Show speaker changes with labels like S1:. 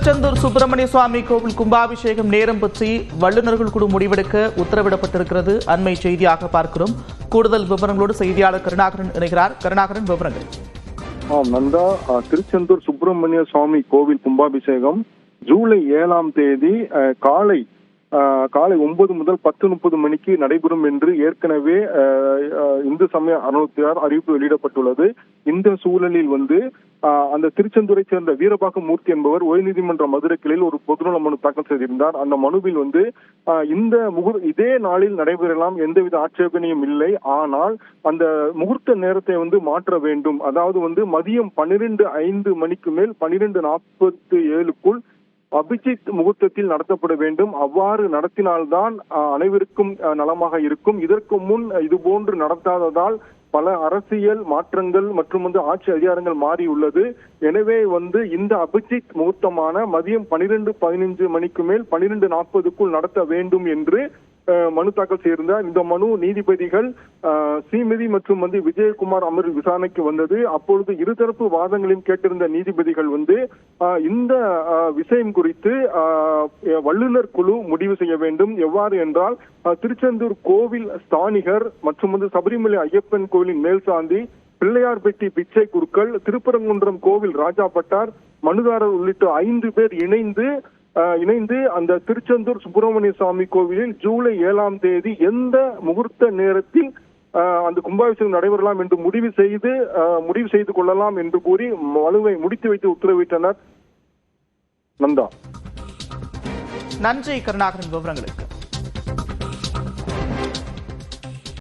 S1: திருச்செந்தூர் சுப்பிரமணிய சுவாமி கோவில் கும்பாபிஷேகம் நேரம் பற்றி வல்லுநர்கள் குழு முடிவெடுக்க உத்தரவிடப்பட்டிருக்கிறது. அண்மை செய்தியாக பார்க்கிறோம். கூடுதல் விவரங்களோடு செய்தியாளர் கருணாகரன் இணைகிறார். கருணாகரன், விவரங்கள்.
S2: நந்தா, திருச்செந்தூர் சுப்பிரமணிய சுவாமி கோவில் கும்பாபிஷேகம் ஜூலை 7ஆம் தேதி காலை 9 முதல் 10:30 மணிக்கு நடைபெறும் என்று ஏற்கனவே இந்து சமய அறநிலையத்தார் அறிவிப்பு வெளியிடப்பட்டுள்ளது. இந்த சூழலில் அந்த திருச்செந்தூரை சேர்ந்த வீரபாக மூர்த்தி என்பவர் உயர்நீதிமன்ற மதுரை கிளையில் ஒரு பொதுநல மனு தாக்கல் செய்திருந்தார். அந்த மனுவில் இந்த இதே நாளில் நடைபெறலாம், எந்தவித ஆட்சேபனையும் இல்லை. ஆனால் அந்த முகூர்த்த நேரத்தை மாற்ற வேண்டும். அதாவது மதியம் 12:05 மணிக்கு மேல் 12:47க்குள் அபிஜித் முகூர்த்தத்தில் நடத்தப்பட வேண்டும். அவ்வாறு நடத்தினால்தான் அனைவருக்கும் நலமாக இருக்கும். இதற்கு முன் இதுபோன்று நடத்தாததால் பல அரசியல் மாற்றங்கள் மற்றும் ஆட்சி அதிகாரங்கள் மாறியுள்ளது. எனவே இந்த அபிஜித் முகூர்த்தமான மதியம் 12:15 மணிக்கு மேல் 12:40க்குள் நடத்த வேண்டும் என்று மனு தாக்கல் செய்திருந்தார். இந்த மனு நீதிபதிகள் ஸ்ரீமதி மற்றும் விஜயகுமார் அமர்வு விசாரணைக்கு வந்தது. அப்பொழுது இருதரப்பு வாதங்களையும் கேட்டிருந்த நீதிபதிகள் இந்த விஷயம் குறித்து வல்லுநர் குழு முடிவு செய்ய வேண்டும். எவ்வாறு என்றால், திருச்செந்தூர் கோவில் ஸ்தானிகர் மற்றும் சபரிமலை ஐயப்பன் கோவிலின் மேல்சாந்தி, பிள்ளையார்பட்டி பிச்சை குருக்கள், திருப்பரங்குன்றம் கோவில் ராஜா பட்டார், மனுதாரர் உள்ளிட்ட 5 பேர் இணைந்து அந்த திருச்செந்தூர் சுப்பிரமணிய சுவாமி கோவிலில் ஜூலை 7ஆம் தேதி எந்த முகூர்த்த நேரத்தில் அந்த கும்பாபிஷேகம் நடைபெறலாம் என்று முடிவு செய்து கொள்ளலாம் என்று கூறி மனுவை முடித்து வைத்து உத்தரவிட்டனர். நந்தா,
S1: நன்றி கருணாகரன் விவரங்களுக்கு.